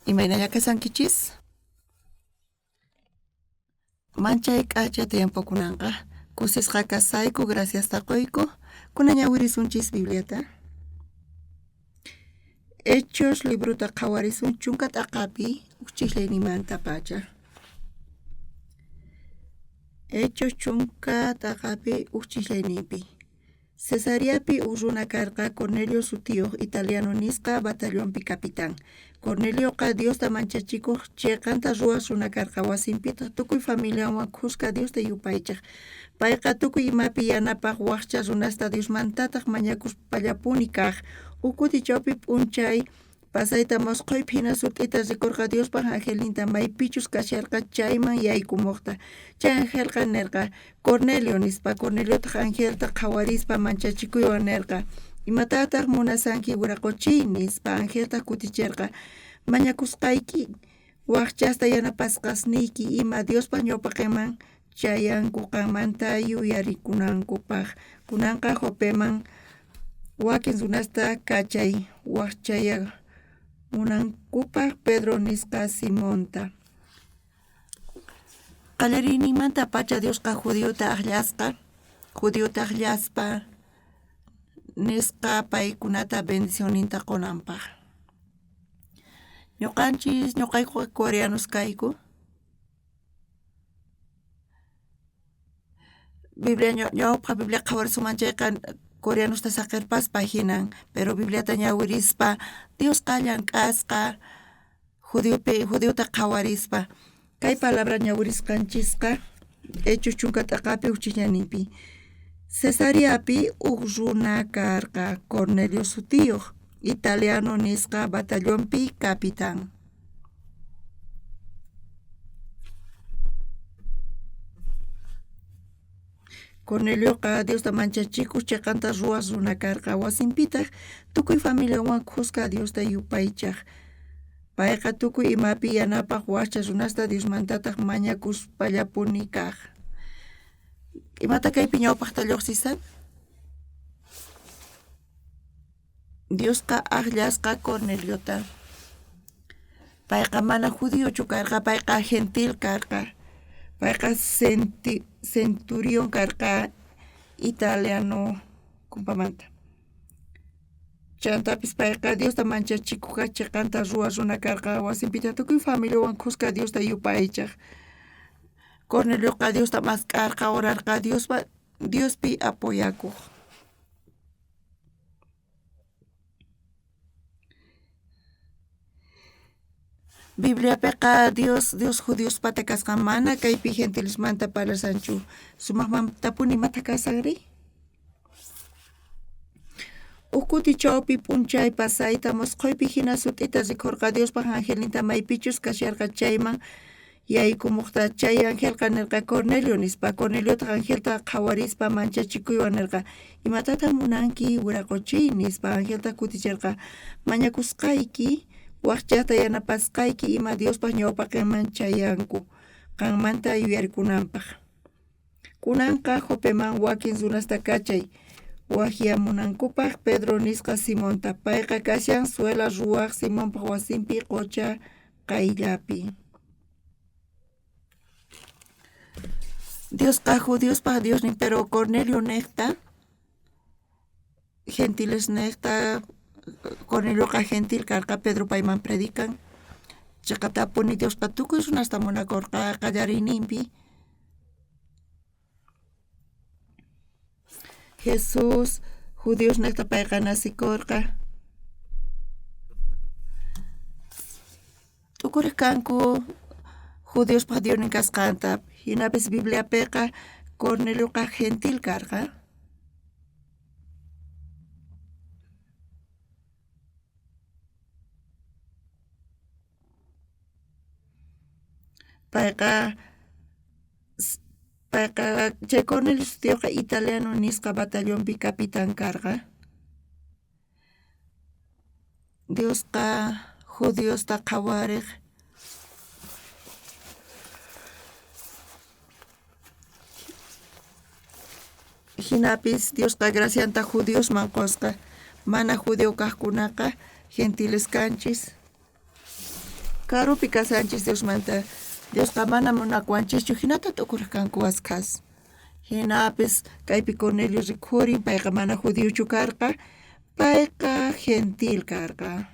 Imaynalla kasankichis? Manchay k'acha tiempokunanqa kusisqa kasayku gracias taquyku kunaña wirisunchis Bibliata. Hechos libruta qhawarisun chunka t'aqapi uchisllaynimanta pacha. Hechos chunka t'aqapi uchisllayniypi. Cesareapi runa karqa Cornelio sutiyuq italiano nisqa batallonpi capitán. Cornelioqa Diosta manchachikuq chiqanta ruwaq runa karqa wasinpita tukuy familiawan qusqa Diosta yupaychaq. Payqa tukuy imapi yanapaq waqcha runasta Diosmantataq mañakuspallapuni kaq. Ukuti chawpi p'unchay pasayta mosqoypi hina sut'ita rikurqa Diospaq angelninta maypichus kasharqa chayman yaykumuqta. Chay angelqa nirqa Cornelio nispa Corneliotaq angelta qhawarispa manchachikuywan nirqa imatataq munasanki wiraquchiy nispa angelta kutichirqa mañakusqayki waqchasta yanapasqasniyki ima Diospa ñawpaqman chayanku qanmanta yuyarikunankupaq. Kunanqa Jopeman wakin runasta kachay waqchaya munankupaq Pedro nisqa Simonta. Qallariyninmanta pacha Diosqa judíota akllaspa nisqa paykunata bendicionninta qunanpaq. Ñuqaykuqa coreanos kayku. Ñawpaq Biblia qhawarisumanchayqa coreanosta saqirpaspa hinan pero Bibliata ñawirispa Diosqa llank'asqa judíota qhawarispa kay palabra ñawirisqanchisqa Hechos chunka t'aqapi uchisllayniypi. Cesareapi runa karqa Cornelio sutiyuq italiano nisqa batallonpi capitán. Cornelioqa Diosta manchachikuq chiqanta ruwaq runa karqa wasinpitaq tukuy familiawan qusqa Diosta yupaychaq. Payqa tukuy imapi yanapaq waqcha runasta Diosmantataq mañakuspallapuni kaq. Imata kaypi ñawpaqta lluqsisan? Diosqa akllasqa Corneliota. Payqa mana judíochu karqa, payqa gentil karqa. Payqa centurión karqa italiano kumpamanta. Chantapis payqa Diosta manchachikuq chiqanta ruwaq runa karqa wasinpita tukuy familiawan qusqa Diosta yupaychaq. Cornelioqa Diosta maskarqa orarqa Diospi apoyakuq. Bibliapiqa Dios judiospata kasqa mana kaypi gentilesmanta parlasanchu sumaqmantapuni imata kasaqri? Ukuti chawpi p'unchay pasayta mosqoypi hina sut'ita rikurqa Diospaq angelninta maypichus kasharqa chayman yaykumuqta. Chay angelqa nirqa Cornelio nispa Corneliotaq angelta qhawarispa manchachikuywan nirqa imatataq munanki wiraquchiy nispa angelta kutichirqa mañakusqayki waqchata yanapasqayki ima Diospaq ñawpaqman chayanku qanmanta yuyarikunanpaq. Kunanqa Jopeman wakin runasta kachay waqyamunankupaq Pedro nisqa Simonta. Payqa kashan suela ruwaq Simonpaq wasinpi qucha qayllapi. Diosqa judiospaq Diosnin pero Cornelio niqta gentiles niqta Cornelioqa gentil karqa Pedro payman predican. Chayqa tapuni Diosqa tukuy runasta munakurqa qallariyninpi. Jesus judíos niqta payqa nasikurqa. Tukuriq kanku judiospaq Diosnin kasqanta hinapis Bibliapiqa Cornelioqa gentil karqa. Payqa chay Cornelio sutiyuqqa italiano nisqa batallonpi capitán karqa. Diosqa judiosta qhawariq hinapis Diosqa gracianta judiosman qusqa mana judío kaqkunaqa gentiles kanchis. Karupi kasanchis Diosmanta Diosqa mana munakuanchischu hinata t'ukurqanku wasqas. Hinapis kaypi Cornelio rikhurin payqa mana judíochu karqa, payqa gentil karqa.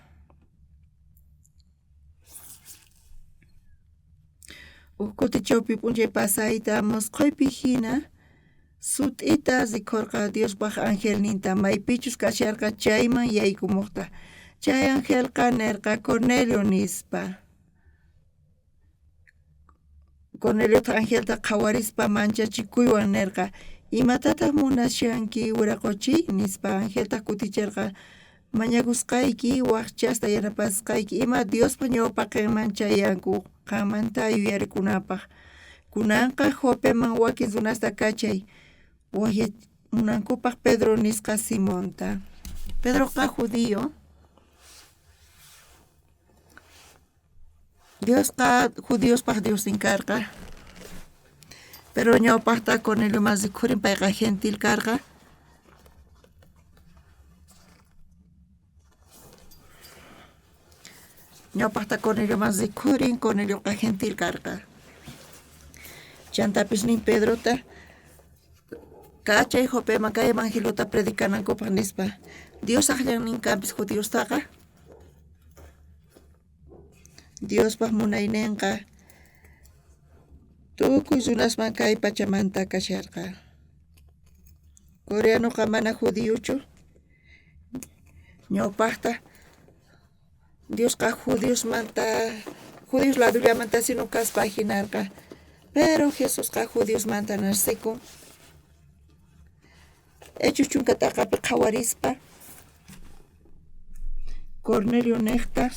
Ukuti chawpi p'unchay pasayta musquypi hina sut'ita rikhurqa Diospaq angelninta maypichus kasharqa chayman yaykumuqta. Chay angelqa nirqa Cornelio nispa. Corneliota angelta qhawarispa manchachikuywan nirqa imatataq munashanki wiraquchiy nispa angelta kutichirqa mañakusqayki waqchasta yanapasqayki ima Diospa ñawpaqinman chayanku qammanta yuyarikunapaq. Kunanqa Jopeman wakin runasta kachay munankupaq Pedro nisqa Simonta. Pedroqa judío. Diosqa judíospaq Diosin karqa. Pero ñawpaqta Cornelio mas rikhurin payqa gentil karqa. Ñawpaqta Cornelio mas rikhurin, Cornelioqa gentil karqa. Chantapis nin Pedrota kachay Jopeman kay evangelota predicanankupaq nispa Dios aqllan ninkanpis judíostaqa Diospaq munayninqa tukuy runasman kay pachamanta kasharqa. Coreanoqa mana judíochu. Ñawpaqta Diosqa judíos ladullamanta sino kaspa hinarqa. Pero Jesusqa judíos manta narsikun. Hechos chunkataqa qhawarispa Cornelio niqta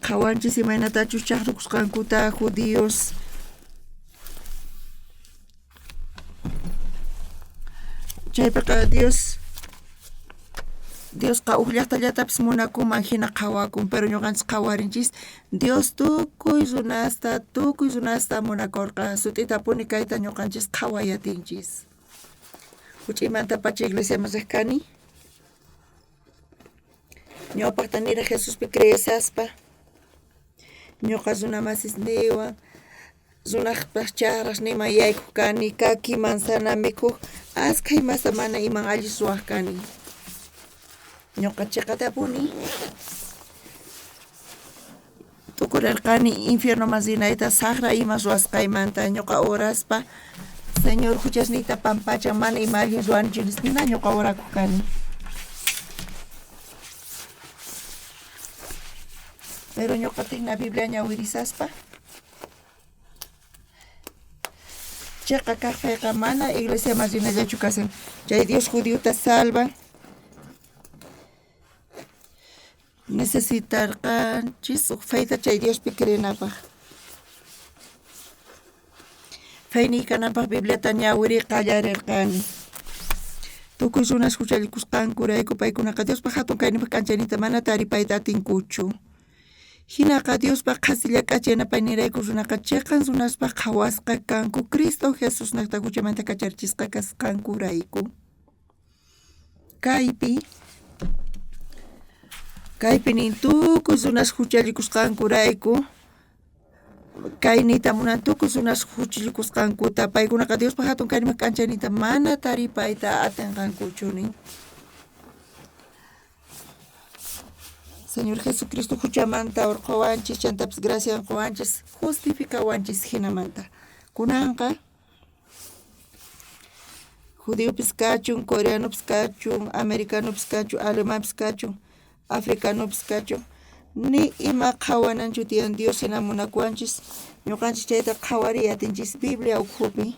qhawanchis imaynatachus chaqrukusqankuta judíos chaypiqa Diosqa huk llaqtallatapis munakuman hina qhawakun pero ñuqanchis qhawarinchis Dios tukuy runasta munakurqa sut'itapuni kayta ñuqanchis qhawayatinchis. Huch'aymanta pacha iglesiaman riq kani. Ñawpaqta niraq Jesuspi creyasaspa ñuqa runa masisniwan runaqpaq chakraq nima yaykuq kani kaki manzana mikhuq askhay masta mana iman allis ruwaq kani. Ñuqa chiqatapuni tukurarqani infierno masinayta saqra ima ruwasqaymanta ñuqa oraspa Señor huchasniyta pampachan mana ima allis ruwanchu nisnina ñuqa orakuq kani. Pero ñuqatikna Biblia ñawirisaspa chayqa kaqpayqa mana iglesia masinallachu kasan. Chay Dios judíota salvan necesitarqanchis huk feyta chay Diospi creynapaq. Feyniy kananpaq Bibliata ñawiri qallarirqani. Tukuy runas huchallikusqankurayku paykunaqa Diospa hatun kaynipaq k'anchaynita mana taripayta atinkuchu. Hinaqa Diospa qhasilla k'achanapayninrayku runaqa chiqan runaspaq qhawasqa kanku Cristo Jesus naqta huchamanta kacharichisqa kasqankurayku. Kaypi nin tukuy runas huchallikusqankurayku kaynita munan tukuy runas huchallikusqankuta paykunaqa Diospa hatun kaynipaq k'anchaynita mana taripayta atinqankuchu nin. Señor Jesucristo huchamanta urquwanchis chantapis gracian quwanchis justificawanchis hinamanta. Kunanqa judíopis kachun, coreanopis kachun, americanopis kachun, alemanpis kachun, africanopis kachun ni ima qhawananchu tiyan Dios hina munakuwanchis ñuqanchis chayta qhawariy atinchis Biblia ukhupi.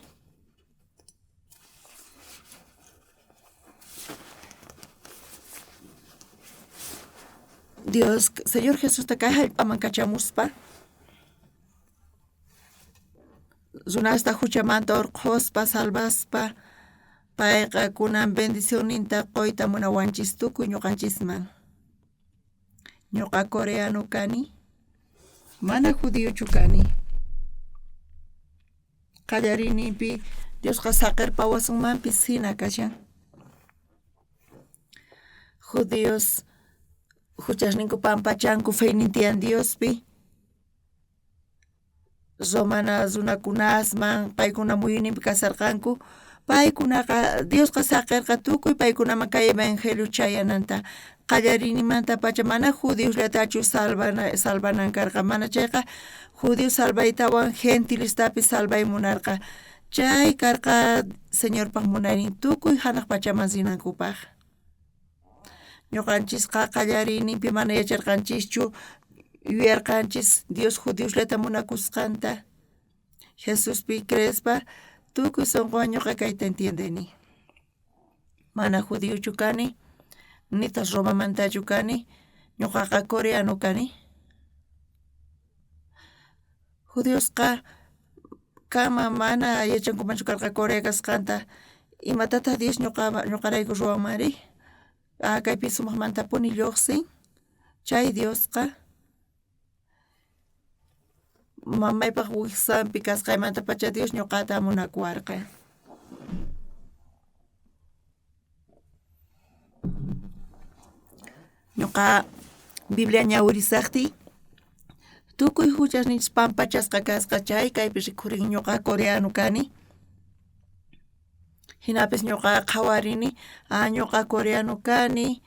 Dios, Señor Jesús kay hallp'aman kachamuspa runasta huchamanta urquspa salvaspa payqa kunan bendicionninta qoyta munawanchis tukuy ñuqanchisman. Ñuqa coreano kani, mana judíochu kani. Qallariyninpi Diosqa saqirpa wasinmanpis hina kashan. judíos huchasninku pampachanku feynintiyan Diospi romana runakunasman paykuna muyunninpi kasarqanku paykunaqa Diosqa saqirqa tukuy paykunaman kay evangelio chayananta qallarinimanta pacha mana judioslatachu salvanan karqa mana chayqa judío salvaytawan gentilestapis salvay munarqa chay karqa Señorpaq munarin tukuy hanaq pachaman rinankupaq ñuqanchisqa qallariyninpi mana yacharqanchischu yuyarqanchis Dios judioslata munakusqanta Jesuspi creespa tukuy sunquwan ñuqa kayta entiendeni mana judiochu kani nitas Romamantachu kani ñuqaqa coreano kani Judiosqa kama mana yachankumanchu karqa Corea kasqanta imatataq Dios ñuqarayku ruwanmari kaypi sumaqmantapuni lluqsin chay Diosqa mamaypaq wiksanpi kasqaymanta pacha Dios ñuqata munakuwarqa ñuqa Biblia ñawirisaqti tukuy huchasninchis pampachasqa kasqa chay kaypi rikhurin ñuqa coreano kani hinapis ñuqa qhawarini ñuqa coreano kani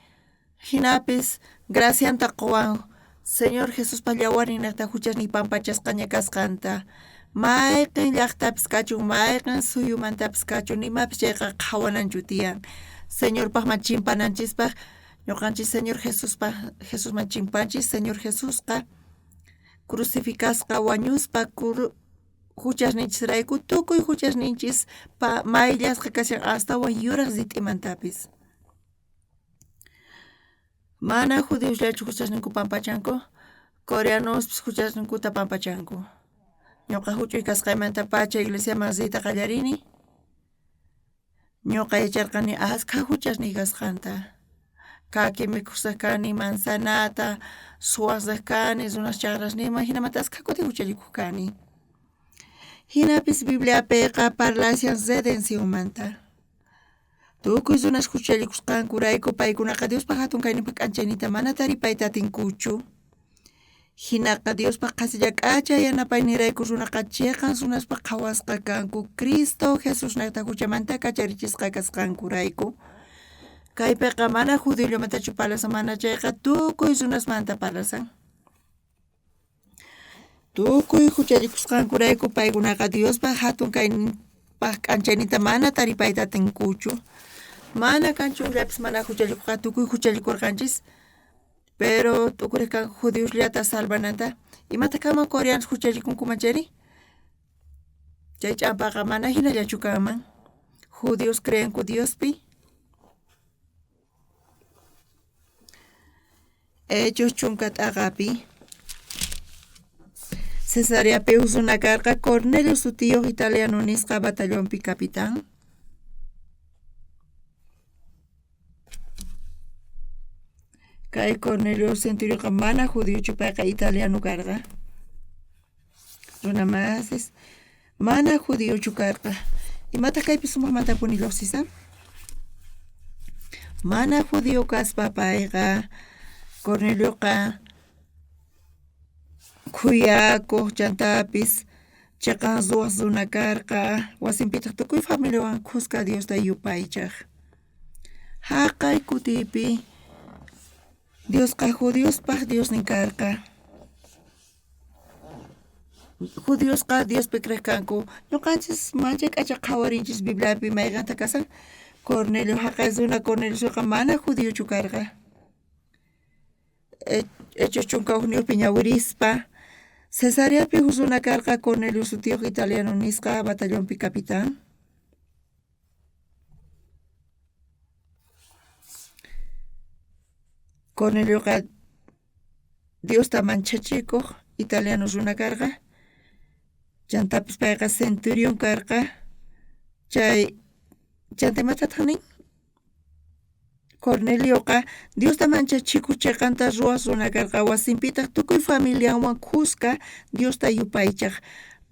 hinapis gracianta quwan Señor Jesuspa llawarin llaqta huchasniy pampachasqaña kasqanta mayqin llaqtapis kachun mayqin suyumantapis kachun nimapis chayqa qhawananchu tiyan Señorpaqman chimpananchispaq ñuqanchis Señor Jesusman chimpanchis Señor Jesusqa crucificasqa wañuspa huchasninchisrayku tukuy huchasninchis mayllasqa kashan astawan yuraq rit'imantapis mana judioslachu huchasninku pampachanku coreanospis huchasninkuta pampachanku ñuqa huch'uy kasqaymanta pacha iglesiaman riyta qallarini ñuqa yacharqani askha huchasniy kasqanta kaki mikursaq kani manzanata suwasaq kani runas chakrasniman hinamanta askha kutin huchallikuq kani hinapis Bibliapiqa parlasian redencionmanta tukuy runas huchallikusqankurayku paykunaqa Diospaq hatun kayninpaq k'anchaynita mana taripayta atinkuchu hinaqa Diospaq qasilla k'acha yanapaynirayku runaqa chiqan runaspaq qhawasqa kanku Cristo Jesusnata huchamanta kacharichisqa kasqankurayku kaypiqa mana judiollamantachu parlasan mana chayqa tukuy runasmanta parlasan tukuy huchallikusqankurayku paykunaqa Diospaq hatun kayninpaq k'anchaynita mana taripayta atinkuchu mana kanchunllapis mana huchallikuqqa tukuy huchallikurqanchis pero tukuriq judioslata salvananta imata kanman coreanos huchallikunkumanchari chay ch'ampaqa mana hinallachu kanman judíos creanku Diospi Hechos chunka t'aqapi Cesareapi usuna karqa Cornelio sutiyuq italiano nisqa batallonpi capitán kay Cornelio centurionqa mana judiochu payqa italiano karqa runa masis mana judiochu karqa imata kaypi sumaqmantapuni lluqsisa mana judio kaspa payqa Cornelioqa khuyakuq chantapis chaqan ruwaq runa karqa wasinpitaq tukuy familiawan khusqa Diosta yupaychaq haqay kutiypi Diosqa judiospaq Diosnin karqa judíosqa Diospi crekanku ñuqanchis mancha k'acha qhawarinchis Bibliapi mayqanta kasan Cornelio haqay runa Cornelioqa mana judiochu karqa Hechos chunka uniyuqpi ñawirispa Cesareapi huk runa karqa Cornelio sutiyuq italiano nisqa batallonpi capitán Cornelioqa Diosta manchachikuq italiano runa karqa chantapis payqa centurión karqa chay chantaymatataq nin Cornelioqa Diosta manchachikuq chiqanta ruwaq runa karqa wasinpitaq tukuy familiawan khusqa Diosta yupaychaq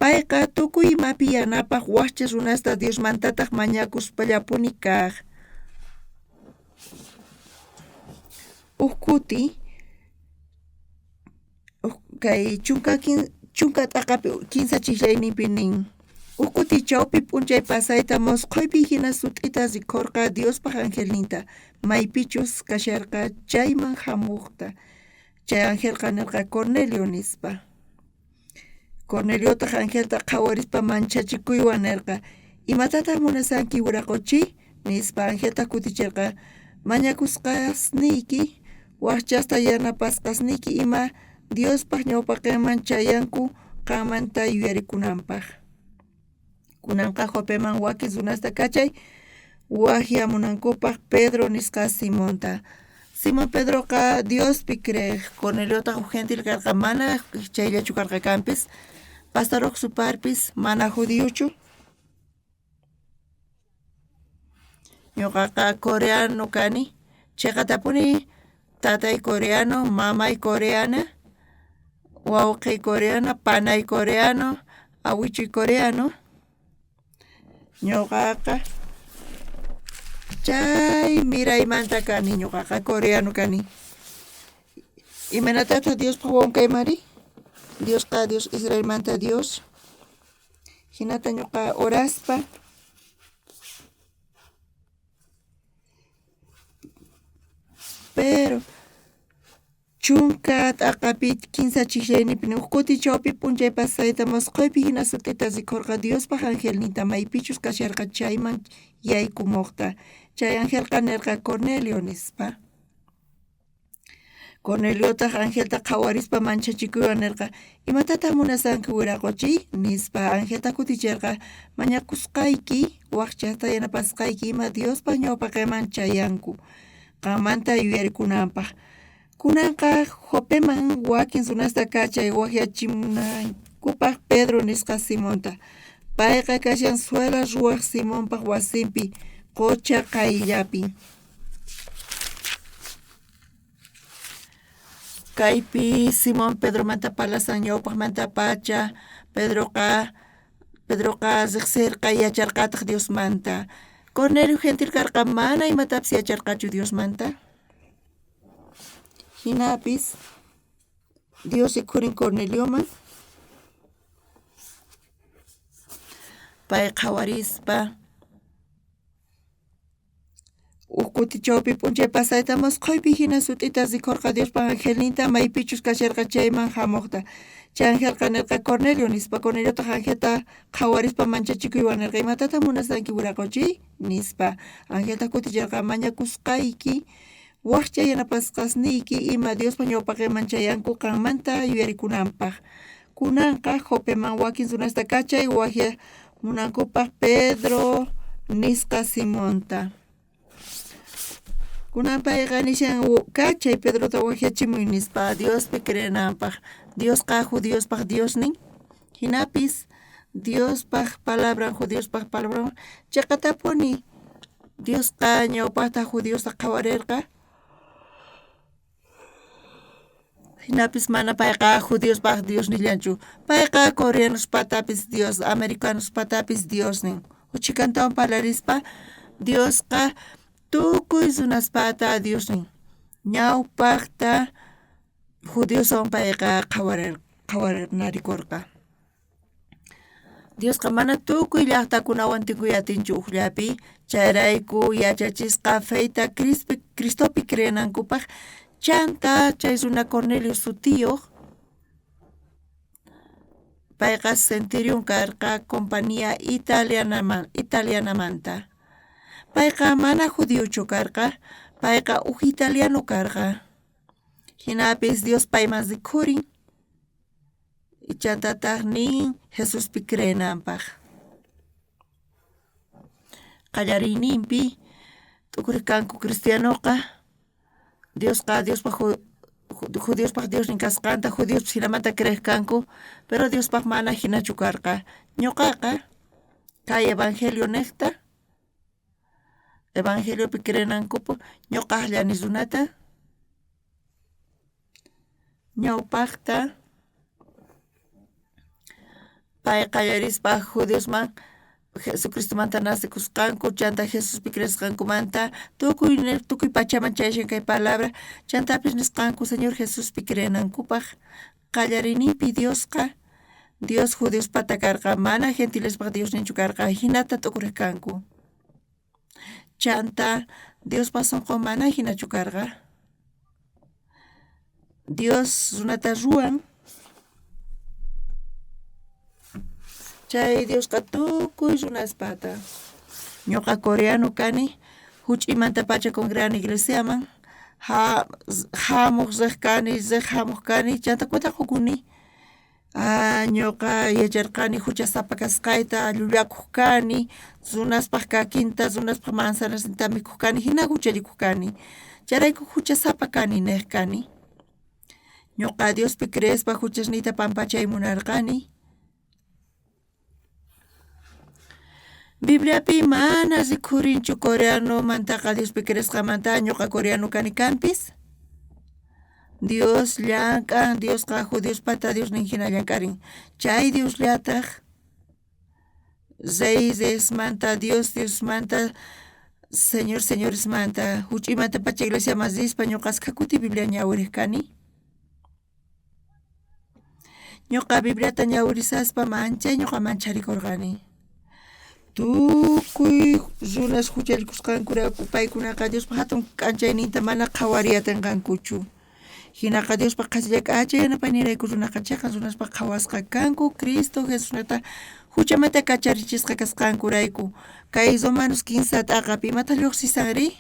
payqa tukuy imapi yanapaq wakcha runasta Diosmantataq mañakuspallapuni kaq Ukuti kay chunka t'aqapi kinsa chiklayninpi nin ukuti chawpi p'unchay pasayta mosqoypi hina sut'ita rikurqa Diospaq angelninta maypichus kasharqa chayman hamuqta chay angelqa nirqa Cornelio nispa Corneliotaq angelta qhawarispa manchachikuywan nirqa imatataq munasanki wiraquchiy nispa angelta kutichirqa mañakusqasniyki waqchasta yanapasqasniyki ima Diospaq ñawpaqman chayanku qammanta yuyarikunanpaq kunanqa Jopeman wakin runasta kachay waqyamunankupaq Pedro nisqa Simonta Simón Pedroqa Diospi creek Corneliotaq gentil karqa mana chayllachu karqa kanpis pastaruq suparpis mana judíochu ñuqaqa coreano kani chayqa tapuni tatay coreano mamay coreana wawqi coreana panay coreano awichuy coreano ñuqaqa chay miraymanta kani ñuqaqa coreano kani imanataq Diospaq wawnkaymari Diosqa Dios Israelmanta Dios hinata ñuqa oraspa pero chunka t'aqapi kinsa chiklayninpi ukuti chawpi p'unchay pasayta mosqoypi hina sutita rikurqa Diospaq angelninta maypichus kasharqa chayman yaykumuqta chay angelqa nirqa Cornelio nispa Corneliotaq angelta qhawarispa manchachikuywan nirqa imatataq munasanki wiraquchiy nispa angelta kutichirqa mañakusqayki waqchasta yanapasqayki ima Diospaq ñawpaqman chayanku qammanta yuyarikunanpaq kunanqa Jopeman wakin runasta kachay waqyachimunankupaq Pedro nisqa Simonta payqa kashan suela ruwaq Simonpaq wasinpi qucha qayllapi kaypi Simón Pedromanta palasan ñawpaqmanta pacha Pedroqa riqsirqa yacharqataq Diosmanta Cornelio gentil karqa mana imatapis yacharqachu Diosmanta hinapis Dios rikhurin Cornelioman pay qhawarispa ukuti chawpi p'unchay pasayta mosqoypi hina sut'ita rikurqa Diospaq angelninta maypichus kasharqa chayman hamuqta chay angelqa nirqa Cornelio nispa Corneliotaq angelta qhawarispa manchachikuywan nirqa imatataq munasanki wiraquchiy nispa angelta kutichirqa mañakusqayki waqcha yanapasqasniyki ima Diospaq ñawpaqman chayanku qammanta yuyarikunanpaq kunanqa Jopeman wakin runasta kachay waqyamunankupaq Pedro nisqa Simonta kunan payqa nishan kachay Pedrota waqyachimuy nispa Diospi creananpaq Diosqa judiospaq Diosnin hinapis Diospaq palabran judiospaq palabran chayqa tapuni Diosqa ñawpaqta judiosta qhawarirqa hinapis mana payqa judiospaq Dios nillanchu payqa coreanospatapis Dios americanospatapis Diosnin uchikantawan parlarispa Diosqa tukuy runaspata Diosnin ñawpaqta judiosawan payqa qhawarinarikurqa Diosqa mana tukuy llaqtakunawan tikuyatinchu uqllapi chayrayku yachachisqa feyta Cristopi creanankupaq chanta chay runa Cornelio sutiyuq payqa centurion karqa compañía italianamanta payqa mana judiochu karqa payqa italiano karqa hinapis Dios payman rikhurin chantataq nin Jesuspi creananpaq qallariyninpi t'uqrikanku cristianoqa Diospaq Diosnin kasqanta judiospis hinamanta creek kanku pero Diospaq mana hinachu karqa ñuqaqa kay evangelio niqta evangeliopi creanankupu ñuqaqllani runata ñawpaqta pay qallarispa judiosman Jesucristo manta nacikusqanku chanta Jesuspi creesqankumanta tukuy pachaman chayshan kay palabra chantapis nisqanku Señor Jesuspi creenankupaq qallarinipi Diosqa Dios judiospata karqa mana gentilespaq Dios ninchu karqa hinata t'ukuriq kanku chanta Diospa sunqun mana hinachu karqa Dios runata ruwan chay Diosqa tukuy runaspata ñuqa coreano kani huch'imanta pacha congregani iglesiaman hamuq riq kani chanta kutakukuni ñuqa yacharqani huchasapa kasqayta llullakuq kani runaspaq kakinta runaspaq manzanasita mikuq kani hina hucharikuq kani chayrayku huchasapa kani niq kani ñuqa Diospi creespa huchasniyta pampachay munarqani Bibliapi mana rikhurinchu coreano mantaqa Diospi creesqamanta ñuqa coreano kani kanpis Dios llank'an Diosqa judiospata Dios nin hina llank'arin chay Diosllataq Reysmanta Diosmanta Señoresmanta huch'imanta pacha iglesiaman rispa ñuqasqa kuti Biblia ñawiriq kani ñuqa Bibliata ñawirisaspa ñuqa mancharikurqani tukuy runas hucharikusqankuraku paykunaqa Diospa hatun k'anchayninta mana qhawariyatinakankuchu hinaqa Diospa qhaslla k'achay yanapay nirayku runaqa chayqa runaspa qhawasqa kanku Cristo Jesusnata huchamanta kacharichisqa kasqankurayku kay Romanos 15 t'aqapi imata lluqsisanri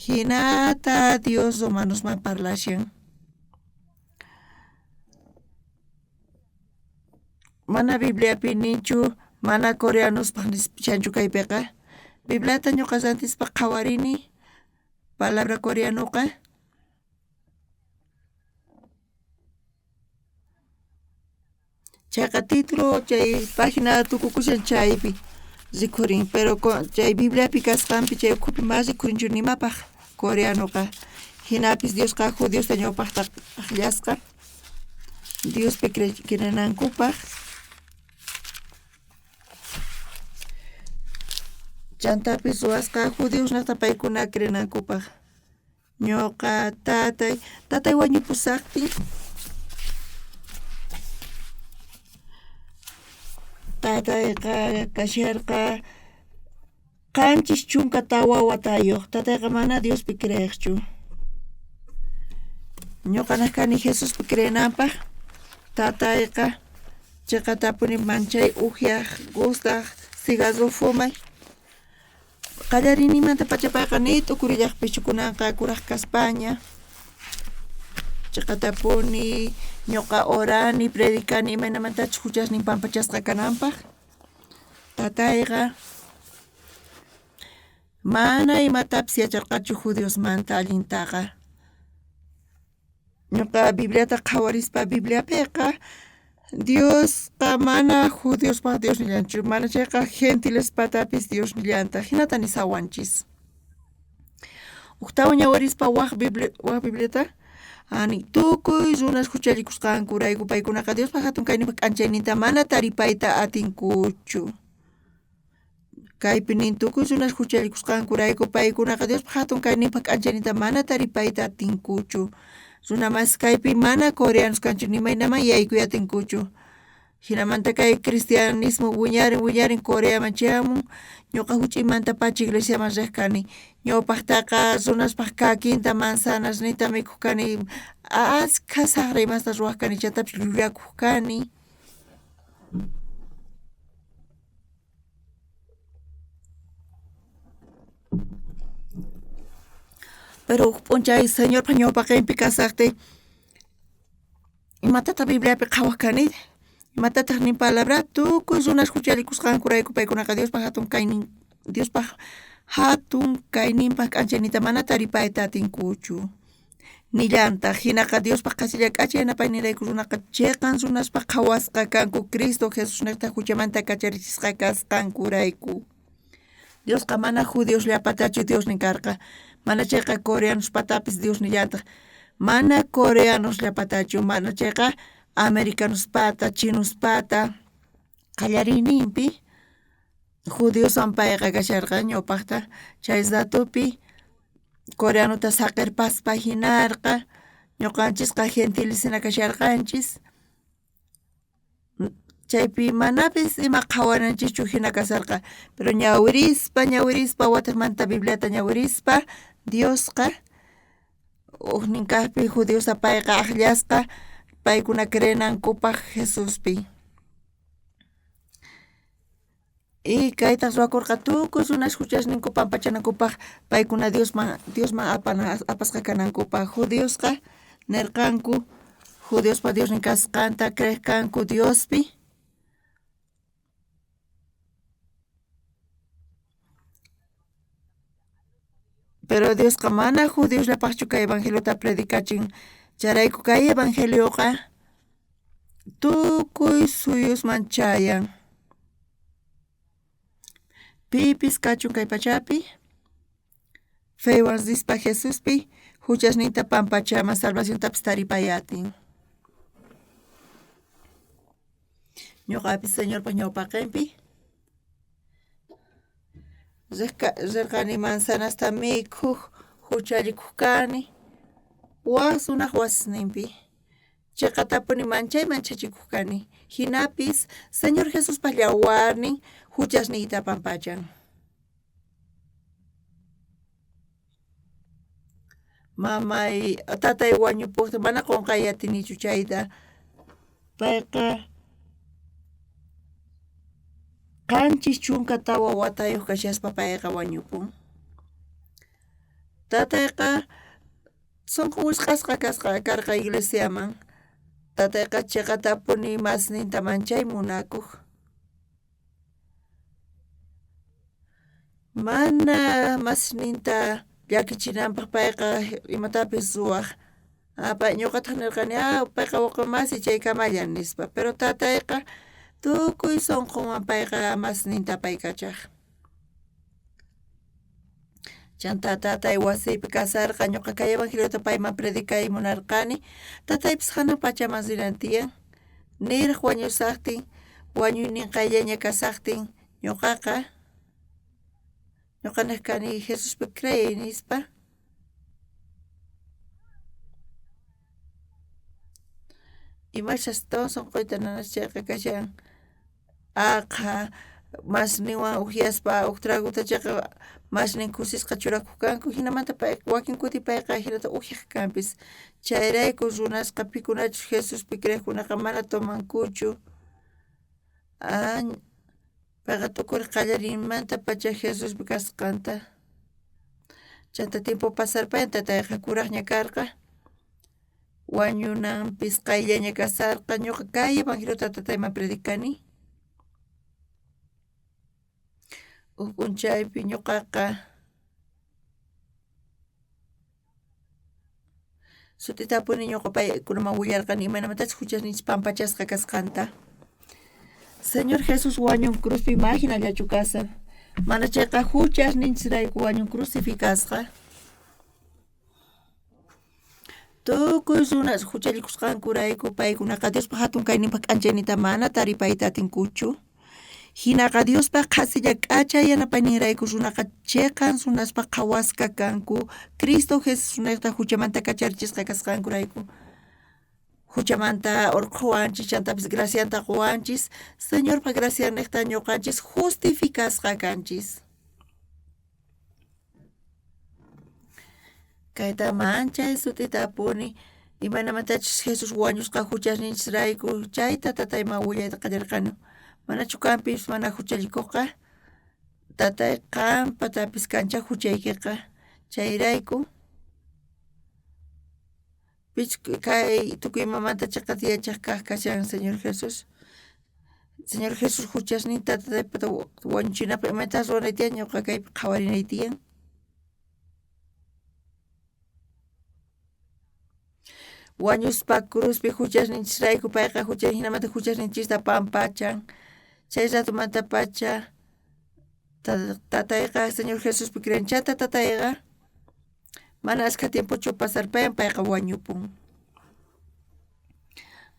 hinata Dios Romanosman parlashan mana Bibliapi ninchu mana coreanospaq nishanchu kaypiqa Bibliata ñuqa rantispa qhawarini palabra coreanoqa chayqa título chay página tukukushan chaypi rikhurin pero chay Bibliapi kasqanpi chay ukhupi mas rikhurinchu nimapaq coreanoqa hinapis Diosqa judiosta ñawpaqta aqllasqa Diospi creenankupaq chantapis ruwasqa judiosnata paykuna creenankupaq ñuqa tatay wañupusaqtin tatayqa kasharqa qanchis chunka tawa watayuq tatayqa mana Diospi creeqchu ñuqaqa kani Jesuspi creenanpaq tatayqa chayqa tapuni manchay uqyaq gustaq cigarro fumay qallarinimanta pachapayqa ni t'ukurillaqpichu kunanqa kuraq kaspaña chayqa tapuni ñuqa orani predicani imaynamantachus huchasnin pampachasqa kananpaq tatayqa mana imatapis yacharqachu judiosmanta allintaqa ñuqa Bibliata qhawarispa Bibliapiqa Diosqa mana judiospaq Dios nillanchu mana chayqa gentilespatapis Dios nillanta hinata nisawanchis uktawa ñawirispa waq Bibliata tukuy runas hucharikusqankurayku paykunaqa Diospa hatun kayninpaq k'anchayninta mana taripayta atinkuchu kaypi nin tukuy runas hucharikusqankurayku paykunaqa Diospa hatun kayninpaq k'anchayninta mana taripayta atinkuchu runa masiy kaypi mana coreanos kanchu nimaynaman yaykuy atinkuchu hinamanta kay cristianismo wiñarin Coreaman chayamun ñuqa huch'imanta pacha iglesiaman riq kani ñawpaqtaqa runaspaq kakinta manzanasnita mikuq kani askha saqray imasta ruwaq kani chaytapish llullakuq kani pero huk p'unchay Señorpa ñawpaqinpi kasaqti imatataq Bibliapi qhawaq kani imatataq nin palabra tukuy runas hucharikusqankurayku paykunaqa Diospa hatun kayninpaq k'anchaynita mana taripayta atinkuchu nillantaq hinaqa Diospa qasilla k'achay yanapay nirayku runaqa chayqan runaspaq qhawasqa kanku Cristo Jesusnata huchamanta kacharichisqa kasqankurayku Diosqa mana judios llapatachu Dios nin karqa mana chayqa coreanospatapis Dios nillantaq mana coreanos llapatachu mana chayqa americanospata chinospata qallariyninpi Judiosan payqa kasharqa ñawpaqta chaysatupi coreanuta saqirpaspa hinarqa ñuqanchisqa gentilisina kasharqanchis chaypi manapis ima qhawaranchikchu hina kasarqa pero ñawirispa wataqmanta Bibliata ñawirispa Diosqa huknin kaqpi judiosa payqa aqllasqa paykuna crenankupaq Jesuspi y kayta ruwakurqa tukuy runas huchasninkupaq pampachanankupaq paykuna Diosman apasqa kanankupaq judiosqa nirqanku judiospa Diosnin kasqanta creqkanku Diospi pero Diosqa mana judioslapaqchu kay evangeliota predicachin charayku kay evangelioqa tukuy suyusman chayan pipis kachun kay pachapi feywan rispa Jesuspi huchasninta pampachaman salvaciontapis taripayatin ñuqapis Señorpa ñawpaqinpi rirqani manzanasta mikhuq hucharikuq kani sunaq wasisninpi chiqatapuni manchachikuq kani hinapis Señor Jesuspa yawarnin huchasniyta pampachan mamay tatay wañupuqta mana qunqay atinichu chayta payqa qanchis chunka tawa watayuq kashaspa payqa wañupun tatayqa sunqu wisq'asqa karqa iglesiaman tatayqa chiqatapuni masninta manchay munakuq mana masninta llakichinanpaq payqa imatapis ruwaq ñuqataq nirqani payqa wawqi masi chaykamalla nispa pero tatayqa tukuy sunquwan payqa masninta apaykachaq chanta tatay wasipi kasarqa ñuqa kay evangeliota payman predicay munarqani tataypis hanan pachaman riran tiyan niraq wañusaqtin wañuynin qayllaña kasaqtin ñuqa nirqani Jesuspi creyay nispa imashas tawan sunquyta nanash chayqa kashan aqha masninwan upiaspa huk traguta chayqa masnin kusisqa churakuq kanku hinamanta pay wakin kuti payqa hinata upyaq kanpis chayrayku runasqa pikunachus Jesuspi creyiqkunaqa mana tomankuchu payqa tukuy qallarinmanta pacha Jesuspi kasqanta chanta tiempo pasarpayan tatayqa kuraqña karqa wañunanpis qayllaña kasarqa ñuqa kay evangeliota tatayman predicani huk p'unchaypi ñuqaqa sutitapuni ñuqa paykunaman willarqani imanamantachus huchasninchis pampachasqa kasqanta Señor Jesus wañun cruzpi imaginallachu kashan mana chayqa huchasninchirayku wañun crucificasqa tukuy runas huchallikusqankurayku paykunaqa Diospa hatun kayninpaq k'anchaynita mana taripayta atinkuchu hinaqa Diospa qhasilla k'acha yanapayninrayku runaqa chiqan runaspa qhawasqa kanku Cristo Jesus runayta huchamanta kacharichisqa kasqankurayku huchamanta urquwanchis chantapis gracianta quwanchis Señorpa gracianniqta ñuqanchis justificasqa kanchis kayta manchay sutitapuni imanamantachus Jesus wañusqa huchasninchisrayku chayta tatayman willayta qallarqani manachu kanpis mana huchallikuqqa tatay qampatapis kancha huchaykiqa chayrayku kay tukuy imamanta chiqata yachaq kaq kashan Señor Jesus Señor Jesus huchasninta tataypata wañuchinapaq imatas ruranay tiyan ñuqa kaypi qhawarinay tiyan wañuspa cruzpi huchasninchisrayku payqa hinamanta huchasninchista pampachan chay ratumanta pacha tatayqa Señor Jesuspi creyan chata tatayqa mana ashka tiempochu pasarpayan payqa wañupun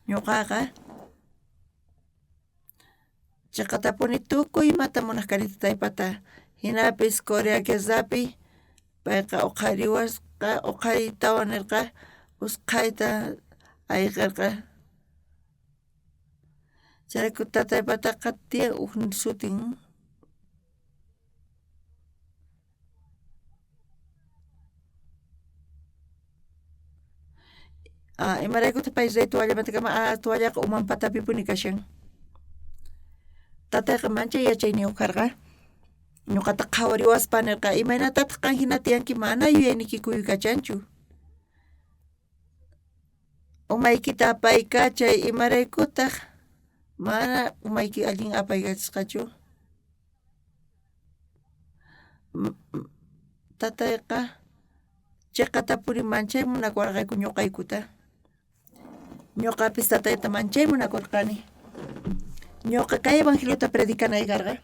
ñuqaqa Chaqatapuni tukuy imata munaq kani tataypata hinapis Corea quesapi payqa uqhariwasqa uqhariytawan nirqa usqhayta ayqirqa chayku tataypataqa tiyan huk sutin imaraykutaq pay chay tuallamanta kama tuallaqa uman patapipuni kashan tatayqa manchay yachayniyuq karqa ñuqata qhawariwaspa nirqa imaynatataq qan hina tiyanki mana yuyayniki kuyukachanchu umaykita apaykachay imaraykutaq mana umayki allin apaykachisqachu tatayqa chiqatapuni manchay munakurqayku ñuqaykuta ñuqapis tatayta manchay munakurqani ñuqa kay evangeliota predicanay karqa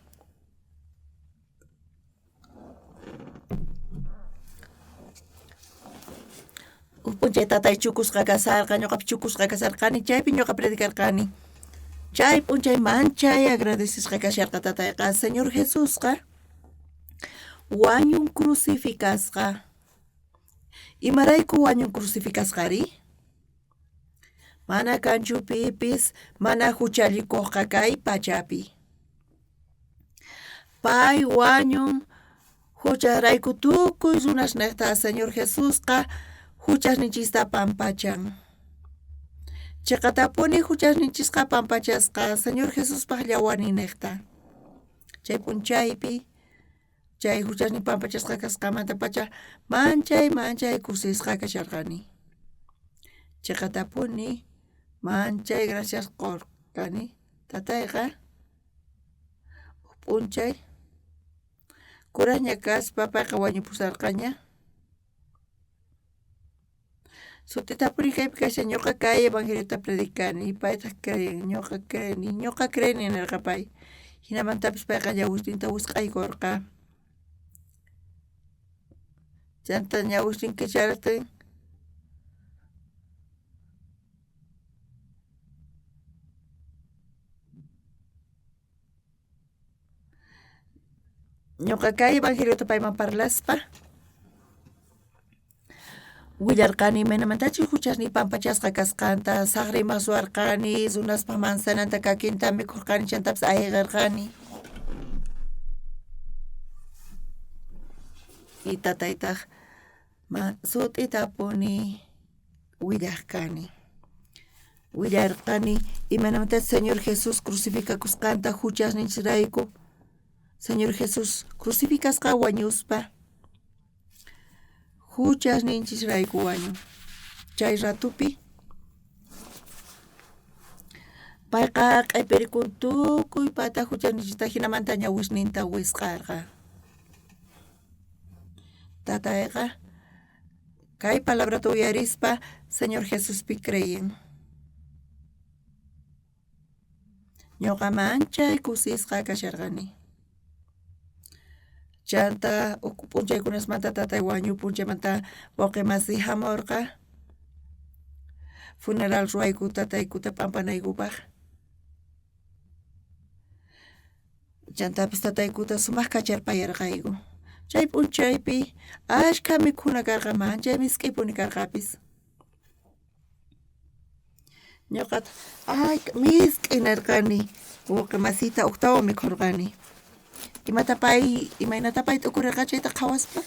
huk p'unchay tatay chukusqa kasarqa ñuqapish chukusqa kasarqani chaypi ñuqa predicarqani chay p'unchay manchay agradecisqa kasharqa tatayqa Señor Jesusqa wañun crucificasqa imarayku wañun crucificasqari mana kanchu pipis mana huchallikuqqa kay pachapi pay wañun hucharayku tukuy runasniqta Señor Jesusqa huchasninchista pampachan chiqatapuni huchasninchisqa pampachasqa Señor Jesuspaq llawarnin niqta chay p'unchaypi chay huchasnin pampachasqa kasqamanta pacha manchay kusisqa kasharqani chiqatapuni manchay gracias qurqani tatayqa huk p'unchay kuraqña kaspa payqa wañupusarqaña sutitapuni kaypi kasha ñuqa kay evangeliota predicani paytaq ñuqa creeni nirqa pay hinamantapish payqa ñawishtinta wisk'aykurqa chanta ñawishtin kicharqtin ñuqa kay evangeliota payman parlaspa willarqani imaynamantachik huchasniy pampachasqa kasqanta saqriyman suwarqani runaspa manzananta kakinta mikhurqani chaymantapas ayqirqani y tataytaq sut'itapuni willarqani imanamantachik Señor Jesús crucificakusqanta huchasninchirayku Señor Jesús crucificasqa wañuspa huchasninchisrayku wañun chay ratupi payqa q'ipirikun tukuy pata huchasninchista hinamanta ñawishninta wisk'arqa tatayqa kay palabrata uyarispa Señor Jesuspi creyen ñuqa manchay kusisqa kasharqani chanta huk p'unchaykunasmanta tatay wañupun chaymanta wawqi masiy hamurqa funeral ruwayku tataykuta p'ampanaykupaq chantapish tataykuta sumaq kacharpayarqayku chay p'unchaypi ashkha mikhuna karqa manchay misk'ipuni karqapis ñuqata misk'i nirqani wawqi masiyta uktawan mikhurqani imaynata pay t'ukurirqa chayta qhawaspa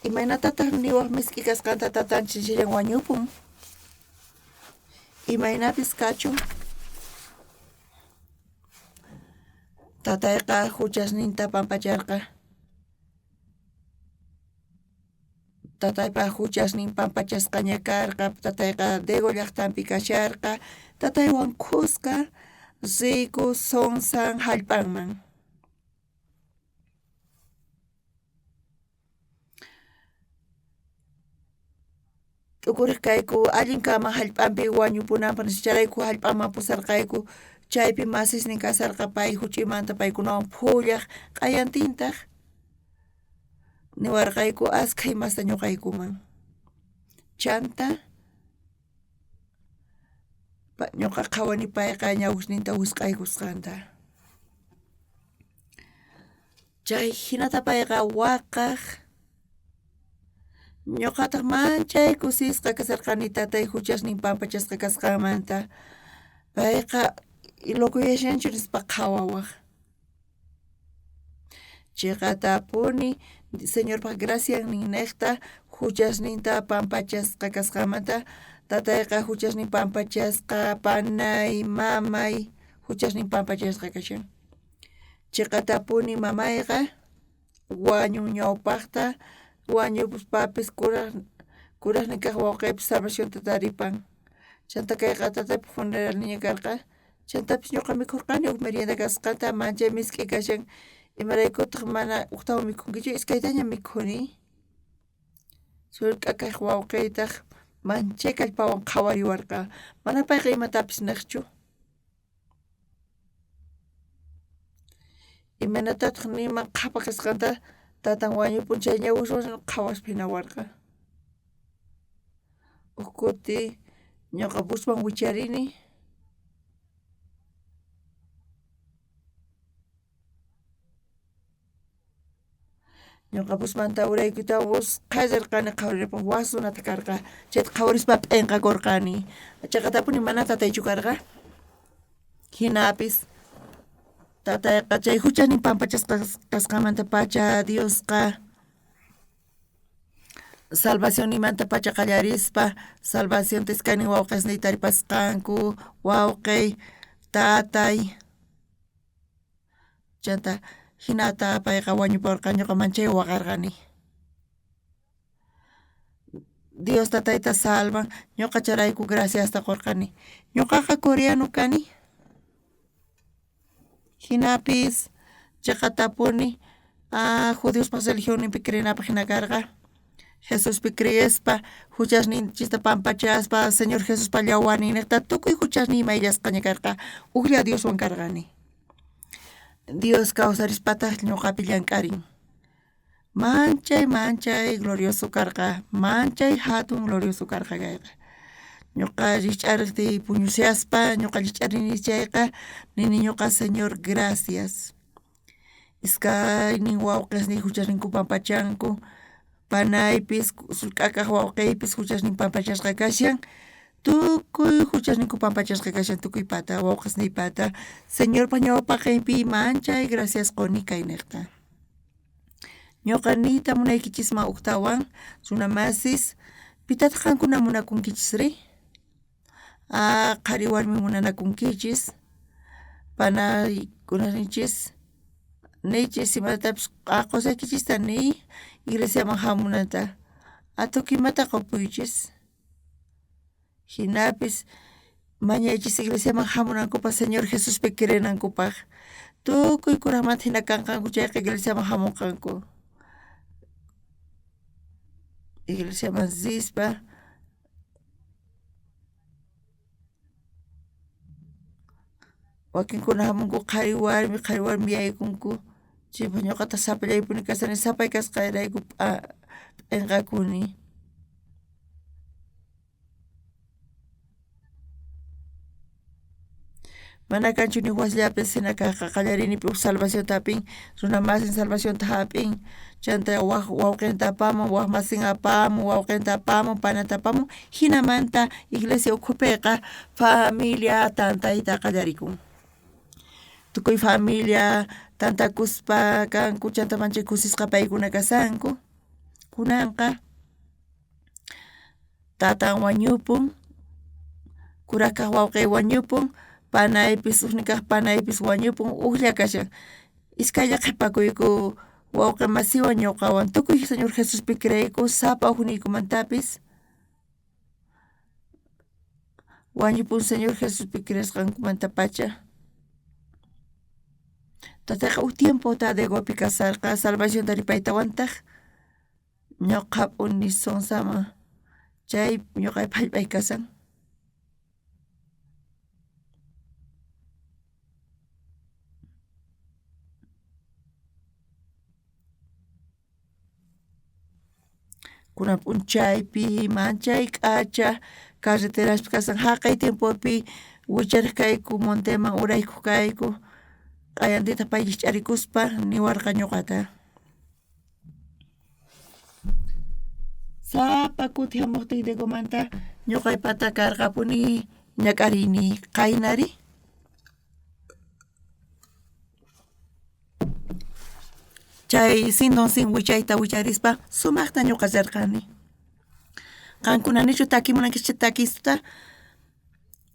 imaynatataq niwaq misk'i kasqanta tatanchik chillan wañupun imaynapis kachun tatayqa huchasninta pampacharqa tataypa huchasnin pampachasqaña karqa tatayqa Dego llaqtanpi kasharqa tataywan khusqa riyku sonsan hallp'anman t'ukuriq kayku allin kama hallp'anpi wañupunanpaq nisharayku hallp'anman pusarqayku chaypi masisnin kasarqa pay huch'imanta paykunawan phullaq q'ayantintaq niwarqayku askha imasta ñuqaykuman chanta ñuqa qhawanipayqa ñawishninta wisq'aykusqanta. Chay hinata payqa waqaq ñuqataq manchay kusisqa kasarqani tatay huchasnin pampachasqa kasqanmanta. Payqa ilukuyashanchu nispa qhawawaq. Chiqatapuni señorpaq gracias nin niqta huchasninta pampachasqa kasqanmanta tatayqa huchasnin pampachasqa panay mamay huchasnin pampachasqa kashan. Chiqatapuni mamayqa wañun ñawpaqta wañupuspapis kuraqnin kaq wawqiypis salvacionta taripan. Chanta kayqa tataypaq funeral ña karqa chantapis ñuqa mikhurqani huk merienda kasqanta manchay misk'i kashan imaraykutaq mana uqtawan mikhunkichu iskaytaña mikhuni. Sullk'a kaq wawqiytaq manchay kallpawan qhawariwarqa mana payqa imatapis niqchu. Imanatataq nima qhapa kasqanta tatan wañupun chay ñawish ruwasqa qhawaspa hina warqa. Huk kuti ñuqa busman wicharini ñuqa busmanta uraykutamus qallarqani qhawarirqani wasunata karqa chayta qhawarispa p'inqakurqani chaqatapuni mana tataychu karqa. Hinapis tatayqa chay huchasnin pampachasqa kasqamanta pacha Diosqa salvación nimanta pacha qallarispa salvacionta iskaynin wawqisniyta ripasqanku wawqiy tatay chanta hinata payqa wañuparqa ñuqa manchay waqarqani. Dios tatayta salvan ñuqa charayku graciasta qurqani. Ñuqaqa coreano kani. Hinapis chiqatapuni judiospa religionninpi creyanapaq hina karqa Jesuspi creyespa huchasninchista pampachaspa Señor Jesuspa llawanin niqta tukuy huchasniy imayllasqaña karqa uklla Dioswan karqani. Dios kawsarispataq ñuqapi llank'arin. Manchay glorioso karqa manchay hatun glorioso karqa kayqa. Ñuqa rikch'ariqti puñuseaspa ñuqa rikch'arini chayqa nini ñuqa Señor gracias. Iskaynin wawqisniy huchasninku pampachanku panaypis sullk'a kaq wawqiypis huchasnin pampachasqa kashan tukuy huchasninku pampachasqa kashan tukuy pata wawqisniy pata Señorpa ñawpaqinpi manchay gracias quni kay niqta. Ñuqa niyta munaykichisman uqtawan runa masis pitataq qankuna munakunkichisri? Qhari warmi munanakunkichis panaykunasninchis niychis imatapis qusaykichista niy iglesiaman hamunanta tukuy imataqa upuychis. Hinapis mañaychis iglesiaman hamunankupaq Señor Jesuspi creyenankupaq tukuy kuraqmanta hina kanqanku chayqa iglesiaman hamunqanku. Iglesiaman sispa wakinkuna hamunku qhari warmi yaykunku chaypaq ñuqata sapallaypuni kastani sapay kasqayrayku p'inqakuni. Mana kanchu ni wasllapis hina kaqqa qallarinipi huk salvacionta hap'in runa masin salvacionta hap'in chanta wawqinta apamun waq masin apamun wawqinta apamun panata apamun hinamanta iglesia ukhupiqa familia tantayta qallarikun. Tukuy familia tantakuspa kanku chanta manchay kusisqa paykuna kasanku. Kunanqa tatan wañupun, kuraq kaq wawqiy wañupun, panaypis huknin kaq panaypis wañupun uklla kashan. Iskaylla qhipakuyku wawqi masiwan ñuqawan tukuy Señor Jesuspi creyku sapa hukniykumantapis wañupun Señor Jesuspi creyasqankumanta pacha. Tatayqa huk tiempota Degopi kasarqa salvacionta ripaytawantaq ñuqapuni Sonsaman chay ñuqaypi hallp'ay kasan. kuna p'unchaypi manchay k'acha carreteraspi kasan haqay tiempopi wicharkayku monteman uraykuq kayku q'ayantita paychis ch'arikuspa niwarqa ñuqata. Sapa kuti hamuqtiykumanta ñuqaypata karqapuni ñak'arini qaynari chay sinonsin wichayta wicharispa sumaqta ñuqa llarqani. Qankunanichu takimunankichu takista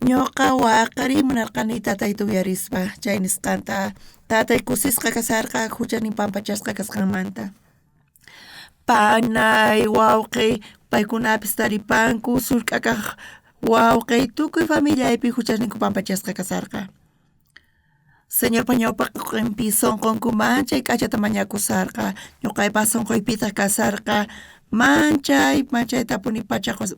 ñuqa waqari munarqani tatayta uyarispa chay nisqanta tatay kusisqa kasarqa huchanin pampachasqa kasqanmanta. Panay wawqi paykunapis taripanku sullk'a kaq wawqi tukuy familiaypi huchasninku pampachasqa kasarqa. Señorpa ñawpaqinpi sunqunku manchay k'achata mañakusarqa ñuqaypa sunquypita kasarqa manchaytapuni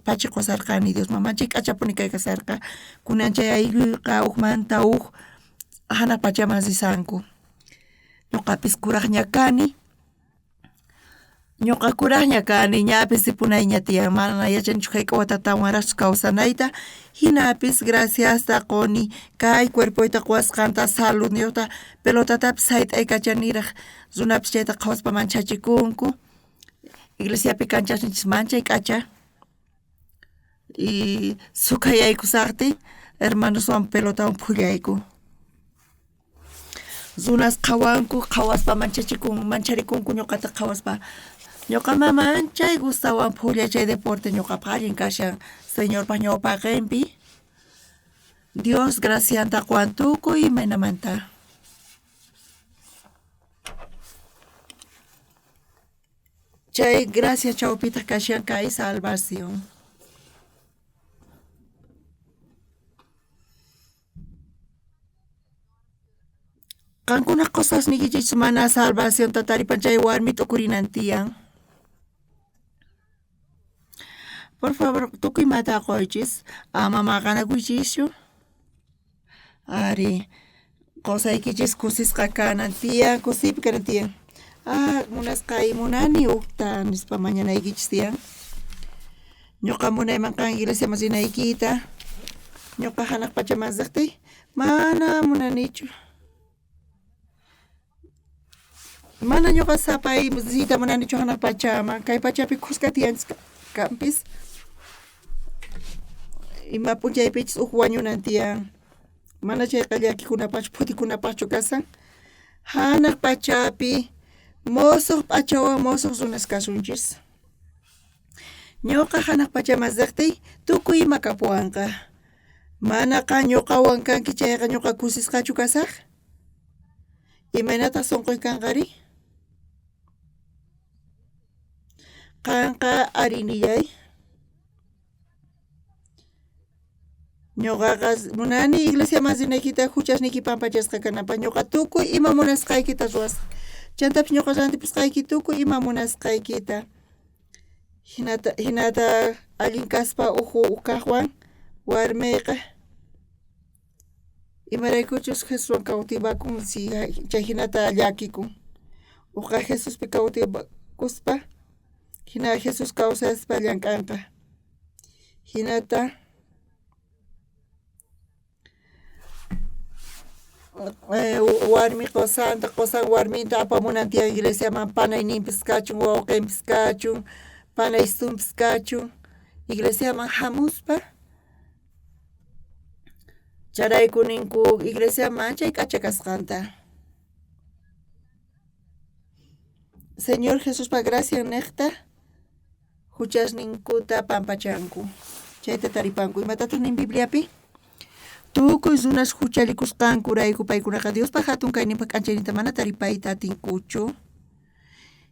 pachiqusarqani Diosman manchay k'achapuni kay kasarqa kunan chay aylluqa uqmanta uq hanaq pachaman risanku. Ñuqapis kuraqña kani ñapi sipunayña tiyan mana yachanichu hayk'a watatawan warasqa kawsanayta hinapish graciasta quni kay cuerpoyta quwasqanta salud ñuqta pelotatapis hayt'aykachaniraq runapish chayta qhawaspa manchachikunku iglesiapi kanchasninchis manchay k'acha y suqayaykusaqtin hermanoswan pelotawan phullayku. Runas qhawanku qhawaspa mancharikunku ñuqata qhawaspa ñuqama manchay gustawan phullay chay deporte ñuqapa allin kashan Señorpa ñawpaqinpi Dios gracianta quwan tukuy imaynamanta. Chay gracia chawpita kashan kay salvación. Qankuna qusasnikichis mana salvación tataripan chay warmi t'ukurinan tiyan. Por favor, tukuymata qoychis ama maqanakuychischu. Ari, qusaykichis kusisqa kanan tiyan, kusiypi kanan tiyan. Munasqay munani uqta nispa mañanaykichis tiyan. Ñuqa munayman kan iglesiaman rinaykita. Ñuqa hanaq pachaman riqtay mana munanichu. Mana ñuqa sapay risiyta munanichu hanaq pachaman kay pachapi kusqa tiyanchis kanpis. Ima p'unchaypichis uq wañunan tiyan. Mana chayqa llakikunapachu phutikkunapachu kasan. Hanaq pachapi musuq p'achawan musuq runas kasunchis. Ñuqa hanaq pachaman riqtay tukuy ima kapuwanqa. Manaqa ñuqawan kanki chayqa ñuqa kusisqachu kasaq. Imaynata sunquy kanqari? Qanqa arinillay. Ñuqaqa munani iglesiaman rinaykita huchasniki pampachasqa kananpaq ñuqa tukuy ima munasqaykita ruwas. Chaytapish ñuqa rantipisqayki tukuy ima munasqaykita. Hinata allin kaspa kaqwan warmiqa imaraykuchus Jesuswan kawtibakun si chay hinata llakikun. Uqa Jesuspi kawtibakuspa hina Jesus kawsaspa llank'anqa. Hinata warmi qusan warminta apamunan tiyan iglesiaman panayninpis kachun wawqinpis kachun panay sunpis kachun iglesiaman hamuspa charayku ninku iglesiaman chay k'acha kasqanta. Señor Jesuspa gracia niqta huchasninkuta pampachanku chayta taripanku imatataq nin Bibliapi tukuy runas huchalikusqankurayku paykunaqa Diospa hatun kayninpa k'anchaynita mana taripayta atinkuchu.